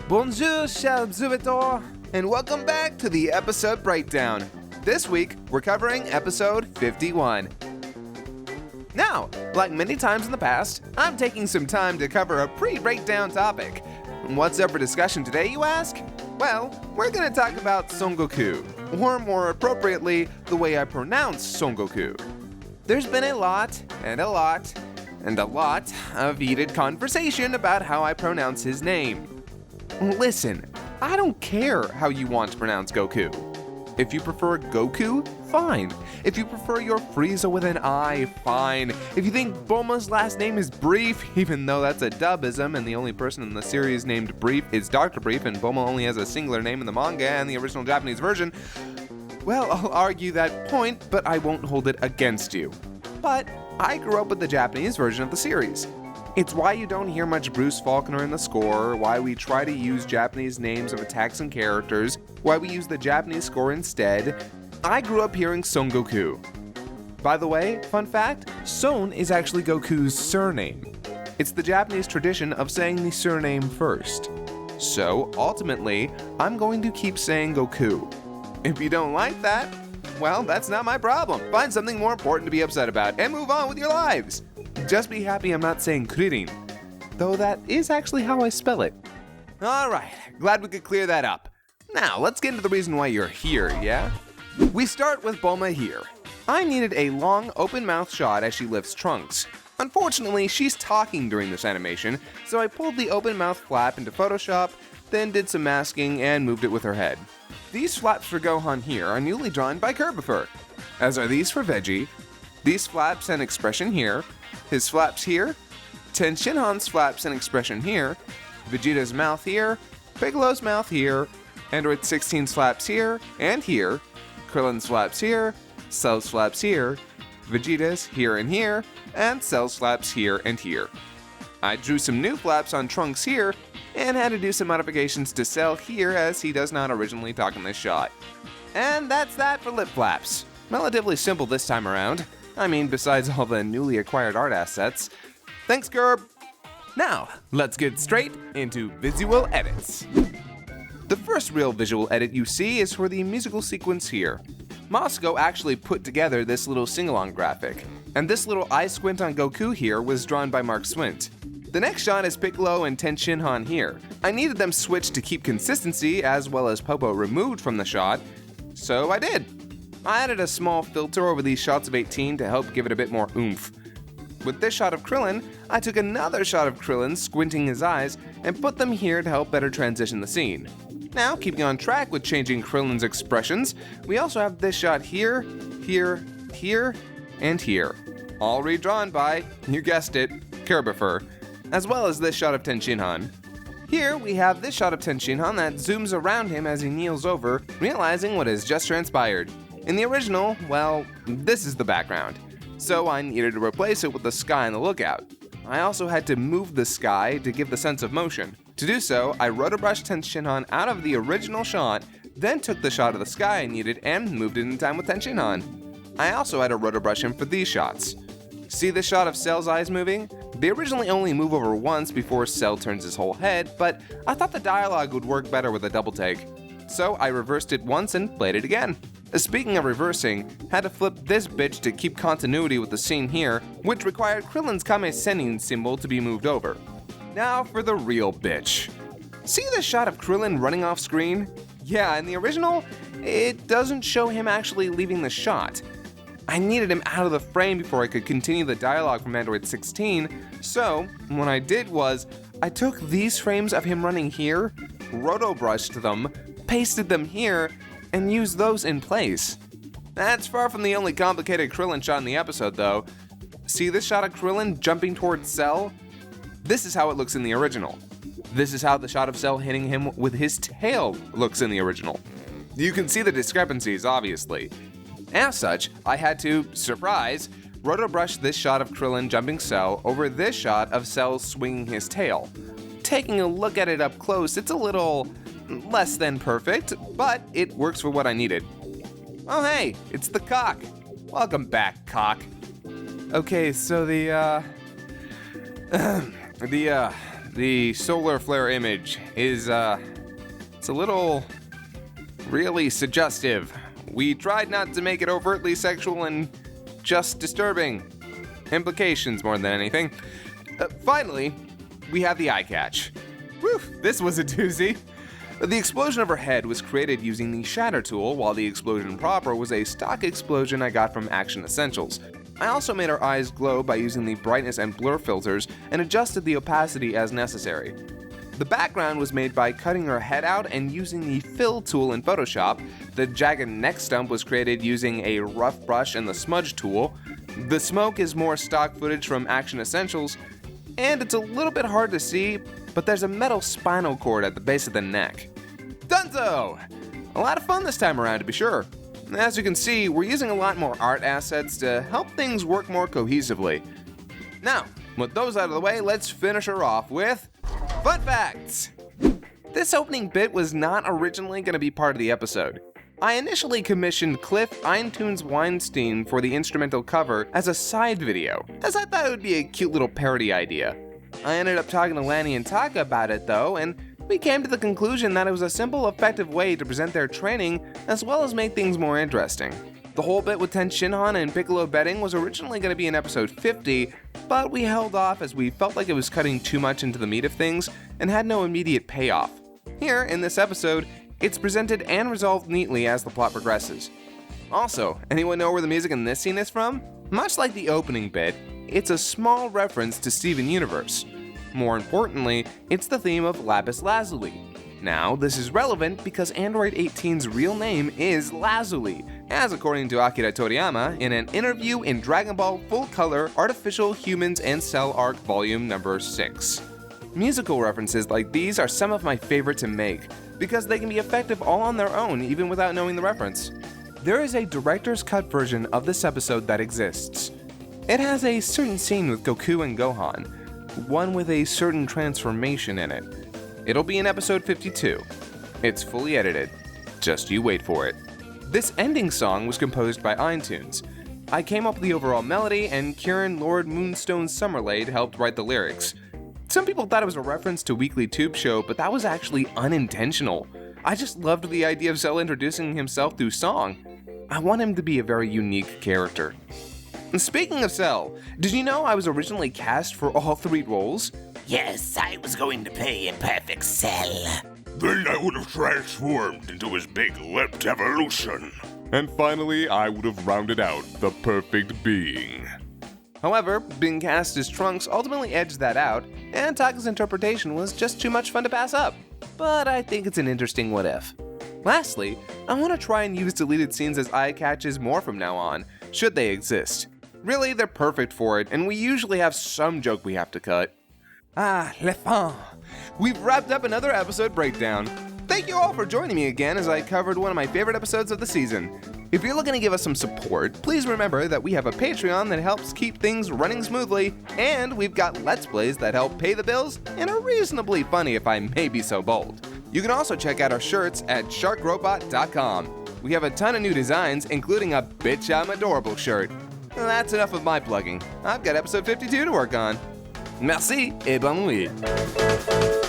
Bonjour, chers auditeurs, and welcome back to the episode breakdown. This week, we're covering episode 51. Now, like many times in the past, I'm taking some time to cover a pre-breakdown topic. What's up for discussion today, you ask? Well, we're going to talk about Son Goku, or more appropriately, the way I pronounce Son Goku. There's been a lot of heated conversation about how I pronounce his name. Listen, I don't care how you want to pronounce Goku. If you prefer Goku, fine. If you prefer your Frieza with an I, fine. If you think Bulma's last name is Brief, even though that's a dubism and the only person in the series named Brief is Dr. Brief and Bulma only has a singular name in the manga and the original Japanese version, well, I'll argue that point, but I won't hold it against you. But I grew up with the Japanese version of the series. It's why you don't hear much Bruce Faulkner in the score, why we try to use Japanese names of attacks and characters, why we use the Japanese score instead. I grew up hearing Son Goku. By the way, fun fact, Son is actually Goku's surname. It's the Japanese tradition of saying the surname first. So, ultimately, I'm going to keep saying Goku. If you don't like that, well, that's not my problem. Find something more important to be upset about and move on with your lives. Just be happy I'm not saying Krillin, though that is actually how I spell it. Alright, glad we could clear that up. Now, let's get into the reason why you're here, yeah? We start with Bulma here. I needed a long, open-mouth shot as she lifts Trunks. Unfortunately, she's talking during this animation, so I pulled the open-mouth flap into Photoshop, then did some masking and moved it with her head. These flaps for Gohan here are newly drawn by Kerbifer, as are these for Veggie, these flaps and expression here, his flaps here, Tenshinhan's flaps and expression here, Vegeta's mouth here, Piccolo's mouth here, Android 16's flaps here and here, Krillin's flaps here, Cell's flaps here, Vegeta's here and here, and Cell's flaps here and here. I drew some new flaps on Trunks here, and had to do some modifications to Cell here as he does not originally talk in this shot. And that's that for lip flaps. Relatively simple this time around. I mean, besides all the newly acquired art assets. Thanks, Gerb! Now, let's get straight into visual edits. The first real visual edit you see is for the musical sequence here. Moscow actually put together this little sing-along graphic, and this little eye squint on Goku here was drawn by Mark Swint. The next shot is Piccolo and Tenshinhan here. I needed them switched to keep consistency as well as Popo removed from the shot, so I did. I added a small filter over these shots of 18 to help give it a bit more oomph. With this shot of Krillin, I took another shot of Krillin squinting his eyes and put them here to help better transition the scene. Now, keeping on track with changing Krillin's expressions, we also have this shot here, here, here, and here. All redrawn by, you guessed it, Kerbifer, as well as this shot of Tenshinhan. Here we have this shot of Tenshinhan that zooms around him as he kneels over, realizing what has just transpired. In the original, well, this is the background, so I needed to replace it with the sky and the lookout. I also had to move the sky to give the sense of motion. To do so, I rotobrushed Tenshinhan out of the original shot, then took the shot of the sky I needed and moved it in time with Tenshinhan. I also had to rotobrush him for these shots. See this shot of Cell's eyes moving? They originally only move over once before Cell turns his whole head, but I thought the dialogue would work better with a double take. So I reversed it once and played it again. Speaking of reversing, had to flip this bitch to keep continuity with the scene here, which required Krillin's Kame-Sennin symbol to be moved over. Now for the real bitch. See the shot of Krillin running off screen? Yeah, in the original, it doesn't show him actually leaving the shot. I needed him out of the frame before I could continue the dialogue from Android 16, so what I did was, I took these frames of him running here, rotobrushed them, pasted them here, and used those in place. That's far from the only complicated Krillin shot in the episode though. See this shot of Krillin jumping towards Cell? This is how it looks in the original. This is how the shot of Cell hitting him with his tail looks in the original. You can see the discrepancies, obviously. As such, I had to, surprise, rotobrush this shot of Krillin jumping Cell over this shot of Cell swinging his tail. Taking a look at it up close, it's a little less than perfect, but it works for what I needed. Oh hey, it's the cock. Welcome back, cock. Okay, so the the solar flare image is, it's a little really suggestive. We tried not to make it overtly sexual and just disturbing. Implications more than anything. Finally, we have the eye catch. Whew, this was a doozy. The explosion of her head was created using the shatter tool, while the explosion proper was a stock explosion I got from Action Essentials. I also made her eyes glow by using the brightness and blur filters and adjusted the opacity as necessary. The background was made by cutting her head out and using the fill tool in Photoshop. The jagged neck stump was created using a rough brush and the smudge tool. The smoke is more stock footage from Action Essentials, and it's a little bit hard to see, but there's a metal spinal cord at the base of the neck. Dunzo! A lot of fun this time around, to be sure. As you can see, we're using a lot more art assets to help things work more cohesively. Now, with those out of the way, let's finish her off with fun facts! This opening bit was not originally going to be part of the episode. I initially commissioned Cliff Eintunes Weinstein for the instrumental cover as a side video, as I thought it would be a cute little parody idea. I ended up talking to Lanny and Taka about it though, and we came to the conclusion that it was a simple, effective way to present their training as well as make things more interesting. The whole bit with Ten Shinhan and Piccolo betting was originally going to be in episode 50, but we held off as we felt like it was cutting too much into the meat of things and had no immediate payoff. Here, in this episode, it's presented and resolved neatly as the plot progresses. Also, anyone know where the music in this scene is from? Much like the opening bit, it's a small reference to Steven Universe. More importantly, it's the theme of Lapis Lazuli. Now, this is relevant because Android 18's real name is Lazuli, as according to Akira Toriyama in an interview in Dragon Ball Full Color Artificial Humans and Cell Arc Volume number 6. Musical references like these are some of my favorite to make, because they can be effective all on their own even without knowing the reference. There is a director's cut version of this episode that exists. It has a certain scene with Goku and Gohan, one with a certain transformation in it. It'll be in episode 52. It's fully edited. Just you wait for it. This ending song was composed by Eintunes. I came up with the overall melody, and Kieran Lord Moonstone Summerlade helped write the lyrics. Some people thought it was a reference to Weekly Tube Show, but that was actually unintentional. I just loved the idea of Cell introducing himself through song. I want him to be a very unique character. And speaking of Cell, did you know I was originally cast for all 3 roles? Yes, I was going to play a perfect Cell. Then I would have transformed into his big lipped evolution. And finally, I would have rounded out the perfect being. However, being cast as Trunks ultimately edged that out, and Taka's interpretation was just too much fun to pass up. But I think it's an interesting what if. Lastly, I want to try and use deleted scenes as eye catches more from now on, should they exist. Really, they're perfect for it, and we usually have some joke we have to cut. Les fins! We've wrapped up another episode breakdown. Thank you all for joining me again as I covered one of my favorite episodes of the season. If you're looking to give us some support, please remember that we have a Patreon that helps keep things running smoothly, and we've got Let's Plays that help pay the bills and are reasonably funny if I may be so bold. You can also check out our shirts at sharkrobot.com. We have a ton of new designs, including a Bitch I'm Adorable shirt. That's enough of my plugging. I've got episode 52 to work on. Merci et bonne nuit.